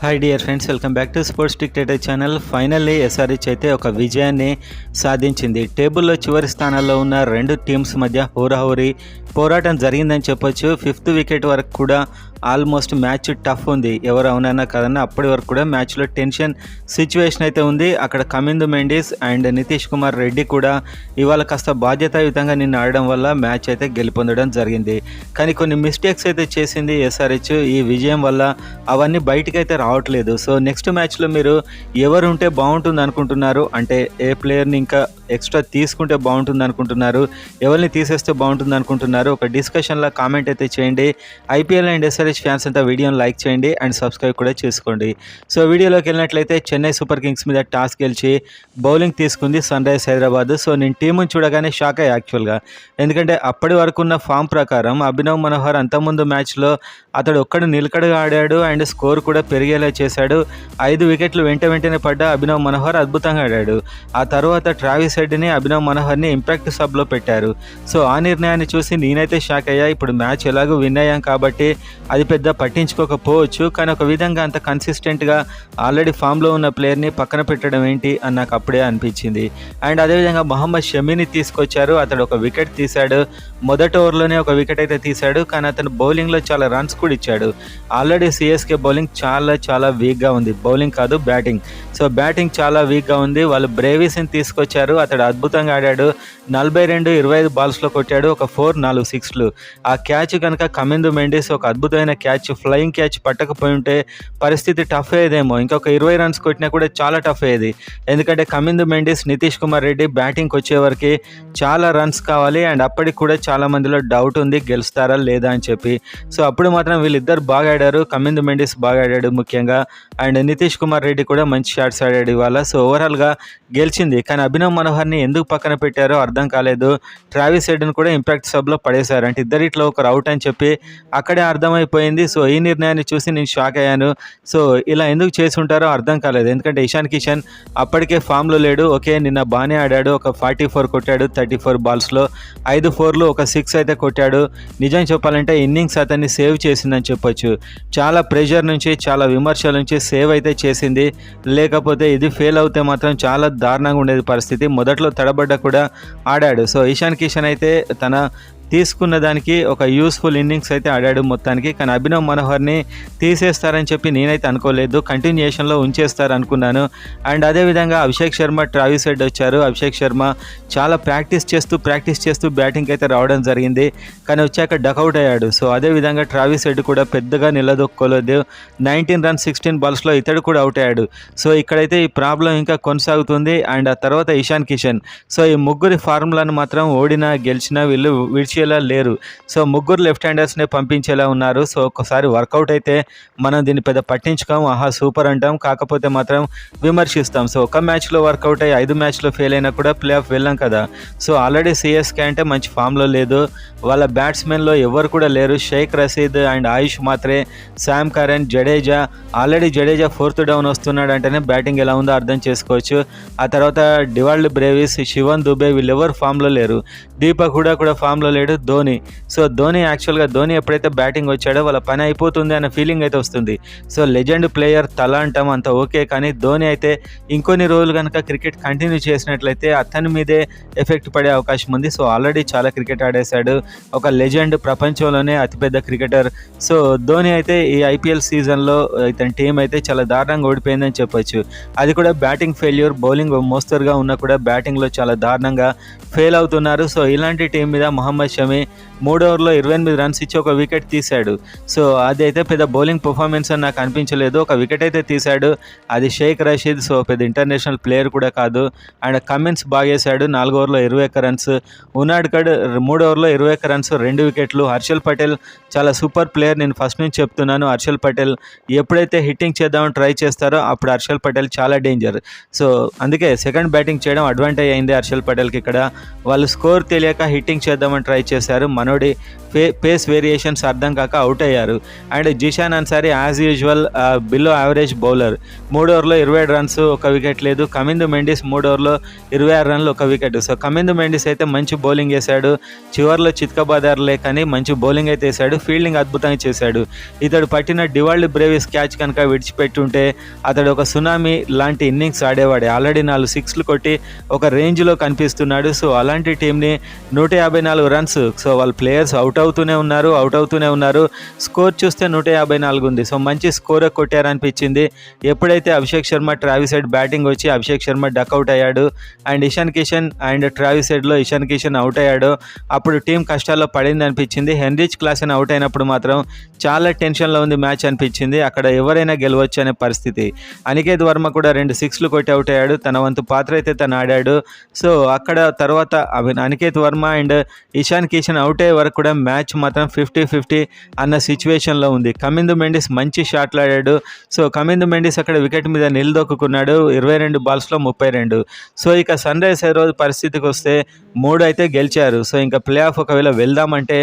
Hi dear friends, welcome back to sports dictator channel. Finally SRH అయితే ఒక విజయాన్ని సాధించింది. టేబుల్లో చివరి స్థానాల్లో ఉన్న రెండు టీమ్స్ మధ్య హోరాహోరీ పోరాటం జరిగిందని చెప్పొచ్చు. 5th వికెట్ వరకు కూడా ఆల్మోస్ట్ మ్యాచ్ టఫ్ ఉంది. ఎవరు అవునన్నా కదన్నా అప్పటి వరకు కూడా మ్యాచ్లో టెన్షన్ సిచ్యువేషన్ అయితే ఉంది. అక్కడ కమిందు మెండిస్ అండ్ నితీష్ కుమార్ రెడ్డి కూడా ఇవాళ కాస్త బాధ్యతాయుతంగా నిన్ను ఆడడం వల్ల మ్యాచ్ అయితే గెలుపొందడం జరిగింది. కానీ కొన్ని మిస్టేక్స్ అయితే చేసింది ఎస్ఆర్హెచ్. ఈ విజయం వల్ల అవన్నీ బయటికి అయితే రావట్లేదు. సో నెక్స్ట్ మ్యాచ్లో మీరు ఎవరు ఉంటే బాగుంటుంది అనుకుంటున్నారు, అంటే ఏ ప్లేయర్ని ఇంకా ఎక్స్ట్రా తీసుకుంటే బాగుంటుంది అనుకుంటున్నారు, ఎవరిని తీసేస్తే బాగుంటుంది అనుకుంటున్నారు, ఒక డిస్కషన్లో కామెంట్ అయితే చేయండి. ఐపీఎల్ అండ్ ఎస్ఆర్హెచ్ ఫ్యాన్స్ అంతా వీడియోని లైక్ చేయండి అండ్ సబ్స్క్రైబ్ కూడా చేసుకోండి. సో వీడియోలోకి వెళ్ళినట్లయితే చెన్నై సూపర్ కింగ్స్ మీద టాస్ గెలిచి బౌలింగ్ తీసుకుంది సన్ రైజర్స్ హైదరాబాద్. సో నేను టీముని చూడగానే షాక్ అయ్యా యాక్చువల్గా. ఎందుకంటే అప్పటి వరకు ఉన్న ఫామ్ ప్రకారం అభినవ్ మనోహర్ అంతకుముందు మ్యాచ్లో అతడు ఒక్కడు నిలకడగా ఆడాడు అండ్ స్కోర్ కూడా పెరిగేలా చేశాడు. 5 వికెట్లు వెంటనే పడ్డ అభినవ్ మనోహర్ అద్భుతంగా ఆడాడు. ఆ తర్వాత ట్రావిస్ హెడ్ని అభినవ్ మనోహర్ని ఇంపాక్ట్ సబ్లో పెట్టారు. సో ఆ నిర్ణయాన్ని చూసి నేనైతే షాక్ అయ్యా. ఇప్పుడు మ్యాచ్ ఎలాగో విన్ అయ్యాం కాబట్టి అది పెద్ద పట్టించుకోకపోవచ్చు, కానీ ఒక విధంగా అంత కన్సిస్టెంట్గా ఆల్రెడీ ఫామ్లో ఉన్న ప్లేయర్ని పక్కన పెట్టడం ఏంటి అని నాకు అప్పుడే అనిపించింది. అండ్ అదేవిధంగా మొహమ్మద్ షమీని తీసుకొచ్చారు. అతడు ఒక వికెట్ తీశాడు. మొదటి ఓవర్లోనే ఒక వికెట్ అయితే తీశాడు, కానీ అతను బౌలింగ్లో చాలా రన్స్ కూడా ఇచ్చాడు. ఆల్రెడీ సిఎస్కే బౌలింగ్ చాలా వీక్గా ఉంది. బౌలింగ్ కాదు, బ్యాటింగ్. సో బ్యాటింగ్ చాలా వీక్గా ఉంది. వాళ్ళు బ్రేవిస్ని తీసుకొచ్చారు. అతడు అద్భుతంగా ఆడాడు. 42-25 బాల్స్లో కొట్టాడు. ఒక 4, 4 సిక్స్లు. ఆ క్యాచ్ కనుక కమిందు మెండిస్ ఒక అద్భుతమైన క్యాచ్, ఫ్లయింగ్ క్యాచ్ పట్టకపోయి ఉంటే పరిస్థితి టఫ్ అయ్యేదేమో. ఇంకొక 20 రన్స్ కొట్టినా కూడా చాలా టఫ్ అయ్యేది. ఎందుకంటే కమిందు మెండిస్, నితీష్ కుమార్ రెడ్డి బ్యాటింగ్కి వచ్చేవరకు చాలా రన్స్ కావాలి. అండ్ అప్పటికి కూడా చాలా మందిలో డౌట్ ఉంది గెలుస్తారా లేదా అని చెప్పి. సో అప్పుడు మాత్రం వీళ్ళిద్దరు బాగా ఆడారు. కమిందు మెండిస్ బాగా ఆడాడు ముఖ్యంగా, అండ్ నితీష్ కుమార్ రెడ్డి కూడా మంచి షాట్స్ ఆడాడు ఇవాళ. సో ఓవరాల్గా గెలిచింది. కానీ అభినవ్ మనోహర్ని ఎందుకు పక్కన పెట్టారో అర్థం కాలేదు. ట్రావిస్ హెడ్ని కూడా ఇంపాక్ట్ సబ్లో పడేశారు. అంటే ఇద్దరిట్లో ఒకరు అవుట్ అని చెప్పి అక్కడే అర్థమైపోయింది. సో ఈ నిర్ణయాన్ని చూసి నేను షాక్ అయ్యాను. సో ఇలా ఎందుకు చేసి ఉంటారో అర్థం కాలేదు. ఎందుకంటే ఇషాన్ కిషన్ అప్పటికే ఫామ్లో లేడు. ఓకే, నిన్న బాగానే ఆడాడు. ఒక 44 కొట్టాడు 34 బాల్స్లో, 5 4లు, ఒక 6 అయితే కొట్టాడు. నిజం చెప్పాలంటే ఇన్నింగ్స్ అతన్ని సేవ్ చేసిందని చెప్పొచ్చు. చాలా ప్రెషర్ నుంచి, చాలా విమర్శల నుంచి సేవ్ అయితే చేసింది. లేకపోతే ఇది ఫెయిల్ అవుతే మాత్రం చాలా దారుణంగా ఉండేది పరిస్థితి. మొదట్లో తడబడ్డ కూడా ఆడాడు. సో ఇషాన్ కిషన్ అయితే తన తీసుకున్న దానికి ఒక యూస్ఫుల్ ఇన్నింగ్స్ అయితే ఆడాడు మొత్తానికి. కానీ అభినవ్ మనోహర్ని తీసేస్తారని చెప్పి నేనైతే అనుకోలేదు. కంటిన్యూషన్లో ఉంచేస్తారు అనుకున్నాను. అండ్ అదేవిధంగా అభిషేక్ శర్మ, ట్రావిస్ హెడ్ వచ్చారు. అభిషేక్ శర్మ చాలా ప్రాక్టీస్ చేస్తూ బ్యాటింగ్కి అయితే రావడం జరిగింది, కానీ వచ్చాక డకౌట్ అయ్యాడు. సో అదేవిధంగా ట్రావిస్ హెడ్ కూడా పెద్దగా నిలదొక్కోలేదు. 19 రన్స్ 16 బాల్స్లో ఇతడు కూడా అవుట్ అయ్యాడు. సో ఇక్కడైతే ఈ ప్రాబ్లం ఇంకా కొనసాగుతుంది. అండ్ ఆ తర్వాత ఇషాన్ కిషన్. సో ఈ ముగ్గురి ఫార్ములాను మాత్రం ఓడినా గెలిచినా వీళ్ళు విడిచేలా లేరు. సో ముగ్గురు లెఫ్ట్ హ్యాండర్స్నే పంపించేలా ఉన్నారు. సో ఒక్కసారి వర్కౌట్ అయితే మనం దీన్ని పెద్ద పట్టించుకోం, ఆహా సూపర్ అంటాం, కాకపోతే మాత్రం విమర్శిస్తాం. సో ఒక మ్యాచ్లో వర్కౌట్ అయ్యి 5 మ్యాచ్లో ఫెయిల్ అయినా కూడా ప్లే ఆఫ్ వెళ్ళాం కదా. సో ఆల్రెడీ సిఎస్కే అంటే మంచి ఫామ్లో లేదు. వాళ్ళ బ్యాట్స్మెన్లో ఎవరు కూడా లేరు. Sheikh Rashid and Ayush Mhatre, Sam Curran, Jadeja. Already Jadeja 4th down వస్తున్నాడు అంటేనే బ్యాటింగ్ ఎలా ఉందో అర్థం చేసుకోవచ్చు. ఆ తర్వాత డివాల్డ్ బ్రేవిస్, శివన్ దుబే వీళ్ళెవరు ఫామ్లో లేరు. దీపక్ కూడా ఫామ్లో లేడు. ధోని. సో ధోని ఎప్పుడైతే బ్యాటింగ్ వచ్చాడో వాళ్ళ పని అయిపోతుంది అన్న ఫీలింగ్ అయితే వస్తుంది. సో లెజెండ్ ప్లేయర్ తల అంటాం అంత ఓకే, కానీ ధోని అయితే ఇంకొన్ని రోజులు కనుక క్రికెట్ కంటిన్యూ చేసినట్లయితే అతని మీదే ఎఫెక్ట్ పడే అవకాశం ఉంది. సో ఆల్రెడీ చాలా క్రికెట్ ఆడేశాడు. ఒక లెజెండ్, ప్రపంచంలోనే అతిపెద్ద క్రికెటర్. సో ధోని అయితే ఈ ఐపీఎల్ సీజన్లో ఇతని టీం అయితే చాలా దారుణంగా ఓడిపోయిందని చెప్పొచ్చు. అది కూడా బ్యాటింగ్ ఫెయిల్యూర్. బౌలింగ్ మోస్తరుగా ఉన్నా కూడా బ్యాటింగ్లో చాలా దారుణంగా ఫెయిల్ అవుతున్నారు. సో ఇలాంటి టీం మీద మొహమ్మద్ షమి 3 ఓవర్లో 28 రన్స్ ఇచ్చి ఒక వికెట్ తీశాడు. సో అదైతే పెద్ద బౌలింగ్ పర్ఫార్మెన్స్ అని నాకు అనిపించలేదు. ఒక వికెట్ అయితే తీశాడు, అది షేక్ రషీద్. సో పెద్ద ఇంటర్నేషనల్ ప్లేయర్ కూడా కాదు. And Cummins బాగేశాడు. 4 ఓవర్లో 21 రన్స్. ఉనాడ్కడ్ 3 ఓవర్లో 21 రన్స్, 2 వికెట్లు. హర్షల్ పటేల్ చాలా సూపర్ ప్లేయర్. నేను ఫస్ట్ నుంచి చెప్తున్నాను, హర్షల్ పటేల్ ఎప్పుడైతే హిట్టింగ్ చేద్దామని ట్రై చేస్తారో అప్పుడు హర్షల్ పటేల్ చాలా డేంజర్. సో అందుకే సెకండ్ బ్యాటింగ్ చేయడం అడ్వాంటేజ్ అయింది హర్షల్ పటేల్కి. ఇక్కడ వాళ్ళు స్కోర్ తెలియక హిట్టింగ్ చేద్దామని ట్రై ట్రై చేశారు. మనోడి పేస్ వేరియేషన్స్ అర్థం కాక అవుట్ అయ్యారు. And Zeeshan Ansari as usual below average bowler. 3 ఓవర్లో 27 రన్స్, ఒక వికెట్ లేదు. కమిందు మెండిస్ 3 ఓవర్లో 26 రన్లు, ఒక వికెట్. సో కమిందు మెండిస్ అయితే మంచి బౌలింగ్ వేశాడు. చివర్లో చిత్కబాదారులే కానీ మంచి బౌలింగ్ అయితే వేశాడు. ఫీల్డింగ్ అద్భుతంగా చేశాడు. ఇతడు పట్టిన డివాల్డ్ బ్రేవిస్ క్యాచ్ కనుక విడిచిపెట్టుంటే అతడు ఒక సునామీ లాంటి ఇన్నింగ్స్ ఆడేవాడే. ఆల్రెడీ 4 సిక్స్లు కొట్టి ఒక రేంజ్లో కనిపిస్తున్నాడు. సో అలాంటి టీంని 154 రన్స్. సో వాళ్ళ ప్లేయర్స్ అవుట్ అవుతూనే ఉన్నారు. స్కోర్ చూస్తే 154 ఉంది. సో మంచి స్కోర్ కొట్టారనిపించింది. ఎప్పుడైతే Abhishek Sharma, Travis Head batting వచ్చి అభిషేక్ శర్మ డక్అవుట్ అయ్యాడు and Ishan Kishan and Travis హెడ్లో ఇషాన్ కిషన్ అవుట్ అయ్యాడు, అప్పుడు టీం కష్టాల్లో పడింది అనిపించింది. హెన్రిచ్ క్లాసెన్ అవుట్ అయినప్పుడు మాత్రం చాలా టెన్షన్లో ఉంది మ్యాచ్ అనిపించింది. అక్కడ ఎవరైనా గెలవచ్చు అనే పరిస్థితి. అనికేత్ వర్మ కూడా 2 సిక్స్లు కొట్టి అవుట్ అయ్యాడు. తన వంతు పాత్ర అయితే తను ఆడాడు. సో అక్కడ తర్వాత అనికేత్ వర్మ అండ్ ఇషాన్ కిషన్ అవుట్ అయ్యే వరకు కూడా మ్యాచ్ మాత్రం 50-50 అన్న సిచ్యువేషన్లో ఉంది. కమిందు మెండిస్ మంచి షాట్లు ఆడాడు. సో కమిందు మెండిస్ అక్కడ వికెట్ మీద నిలదొక్కున్నాడు. 22 బాల్స్లో 32. సో ఇక సన్ రైజర్స్ హైదరాబాద్ పరిస్థితికి వస్తే 3 అయితే గెలిచారు. సో ఇంకా ప్లే ఆఫ్ ఒకవేళ వెళ్దామంటే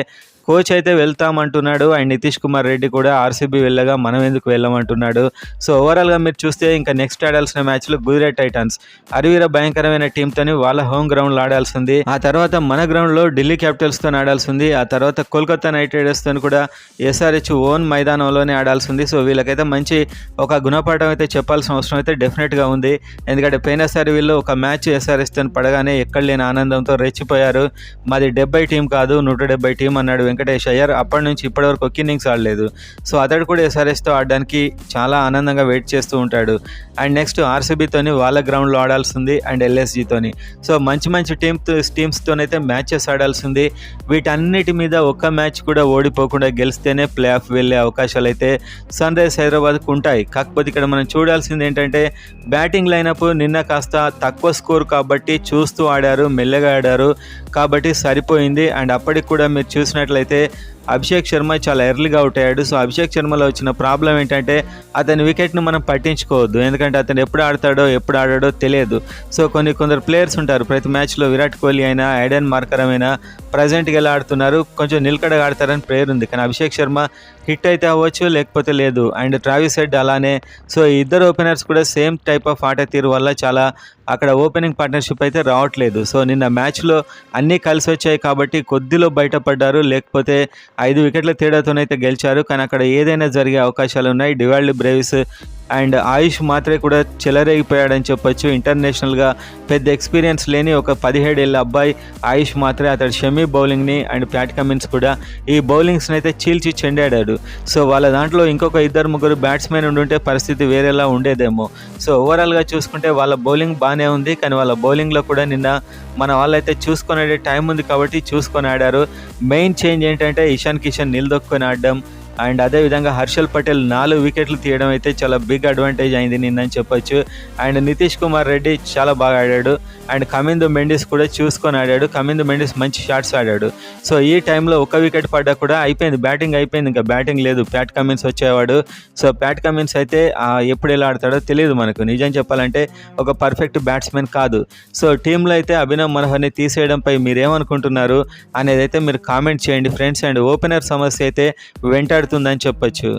కోచ్ అయితే వెళ్తామంటున్నాడు అండ్ నితీష్ కుమార్ రెడ్డి కూడా ఆర్సీబీ వెళ్ళగా మనం ఎందుకు వెళ్ళమంటున్నాడు. సో ఓవరాల్గా మీరు చూస్తే ఇంకా నెక్స్ట్ ఆడాల్సిన మ్యాచ్లు గుజరాత్ టైటన్స్ అరివీర భయంకరమైన టీంతోని వాళ్ళ హోమ్ గ్రౌండ్లో ఆడాల్సింది. ఆ తర్వాత మన గ్రౌండ్లో ఢిల్లీ క్యాపిటల్స్తో ఆడాల్సింది. ఆ తర్వాత కోల్కతా నైట్ రైడర్స్తో కూడా ఎస్ఆర్హెచ్ ఓన్ మైదానంలోనే ఆడాల్సింది. సో వీళ్ళకైతే మంచి ఒక గుణపాఠం అయితే చెప్పాల్సిన అవసరం అయితే డెఫినెట్గా ఉంది. ఎందుకంటే పోయినసారి వీళ్ళు ఒక మ్యాచ్ ఎస్ఆర్హెచ్తో పడగానే ఎక్కడ లేని ఆనందంతో రెచ్చిపోయారు. మాది 70 టీం కాదు 170 టీం అన్నాడు వెంకటేష్ అయ్యర్. అప్పటి నుంచి ఇప్పటివరకు ఒక ఇన్నింగ్స్ ఆడలేదు. సో అతడు కూడా ఎస్ఆర్హెచ్తో ఆడడానికి చాలా ఆనందంగా వెయిట్ చేస్తూ ఉంటాడు. అండ్ నెక్స్ట్ ఆర్సీబీతోని వాళ్ళ గ్రౌండ్లో ఆడాల్సింది అండ్ ఎల్ఎస్జీతోని. సో మంచి టీమ్స్తోనైతే మ్యాచెస్ ఆడాల్సింది. వీటన్నిటి మీద ఒక్క మ్యాచ్ కూడా ఓడిపోకుండా గెలిస్తేనే ప్లే ఆఫ్ వెళ్ళే అవకాశాలు అయితే సన్ రైజర్స్ హైదరాబాద్కు ఉంటాయి. కాకపోతే ఇక్కడ మనం చూడాల్సింది ఏంటంటే బ్యాటింగ్ లైనప్ నిన్న కాస్త తక్కువ స్కోర్ కాబట్టి చూస్తూ ఆడారు, మెల్లగా ఆడారు కాబట్టి సరిపోయింది. అండ్ అప్పటికి కూడా మీరు చూసినట్లయితే అభిషేక్ శర్మ చాలా ఎర్లీగా అవుట్ అయ్యాడు. సో అభిషేక్ శర్మలో వచ్చిన ప్రాబ్లం ఏంటంటే అతని వికెట్ను మనం పట్టించుకోవద్దు. ఎందుకంటే అతను ఎప్పుడు ఆడతాడో ఎప్పుడు ఆడాడో తెలియదు. సో కొందరు ప్లేయర్స్ ఉంటారు ప్రతి మ్యాచ్లో. విరాట్ కోహ్లీ అయినా ఐడెన్ మార్కరం అయినా ప్రజెంట్గా ఎలా ఆడుతున్నారు, కొంచెం నిలకడగా ఆడతారని ప్లేయర్ ఉంది. కానీ అభిషేక్ శర్మ హిట్ అయితే అవ్వచ్చు లేకపోతే లేదు. అండ్ ట్రావిస్ హెడ్ అలానే. సో ఇద్దరు ఓపెనర్స్ కూడా సేమ్ టైప్ ఆఫ్ ఆట తీరు వల్ల చాలా అక్కడ ఓపెనింగ్ పార్ట్నర్షిప్ అయితే రావట్లేదు. సో నిన్న మ్యాచ్లో అన్నీ కలిసి వచ్చాయి కాబట్టి కొద్దిలో బయటపడ్డారు, లేకపోతే 5 వికెట్ల తేడాతోనైతే గెలిచారు. కానీ అక్కడ ఏదైనా జరిగే అవకాశాలు ఉన్నాయి. డివాల్డ్ బ్రేవిస్ అండ్ ఆయుష్ మాత్రే కూడా చెలరేగిపోయాడని చెప్పొచ్చు. ఇంటర్నేషనల్గా పెద్ద ఎక్స్పీరియన్స్ లేని ఒక 17 ఏళ్ళ అబ్బాయి ఆయుష్ మాత్రే. అతడు షమీ బౌలింగ్ని అండ్ ప్యాట్ కమిన్స్ కూడా ఈ బౌలింగ్స్ని అయితే చీల్చి చెండాడాడు. సో వాళ్ళ దాంట్లో ఇంకొక 2-3 బ్యాట్స్మెన్ ఉండుంటే పరిస్థితి వేరేలా ఉండేదేమో. సో ఓవరాల్గా చూసుకుంటే వాళ్ళ బౌలింగ్ బాగానే ఉంది. కానీ వాళ్ళ బౌలింగ్లో కూడా నిన్న మన వాళ్ళైతే చూసుకొని ఆడే టైం ఉంది కాబట్టి చూసుకొని ఆడారు. మెయిన్ చేంజ్ ఏంటంటే ఇషాన్ కిషన్ నిలదొక్కుని ఆడడం అండ్ అదేవిధంగా హర్షల్ పటేల్ 4 వికెట్లు తీయడం అయితే చాలా బిగ్ అడ్వాంటేజ్ అయింది నిన్నని చెప్పొచ్చు. అండ్ నితీష్ కుమార్ రెడ్డి చాలా బాగా ఆడాడు. అండ్ కమిందు మెండిస్ కూడా చూసుకొని ఆడాడు. కమిందు మెండిస్ మంచి షాట్స్ ఆడాడు. సో ఈ టైంలో ఒక వికెట్ పడ్డా కూడా అయిపోయింది, బ్యాటింగ్ అయిపోయింది, ఇంకా బ్యాటింగ్ లేదు. ప్యాట్ కమిన్స్ వచ్చేవాడు. సో ప్యాట్ కమిన్స్ అయితే ఎప్పుడు ఎలా ఆడతాడో తెలియదు మనకు. నిజం చెప్పాలంటే ఒక పర్ఫెక్ట్ బ్యాట్స్మెన్ కాదు. సో టీంలో అయితే అభినవ్ మనోహర్ని తీసేయడంపై మీరేమనుకుంటున్నారు అనేది అయితే మీరు కామెంట్ చేయండి ఫ్రెండ్స్. అండ్ ఓపెనర్ సమస్య అయితే వెంటాడుతుందని చెప్పొచ్చు.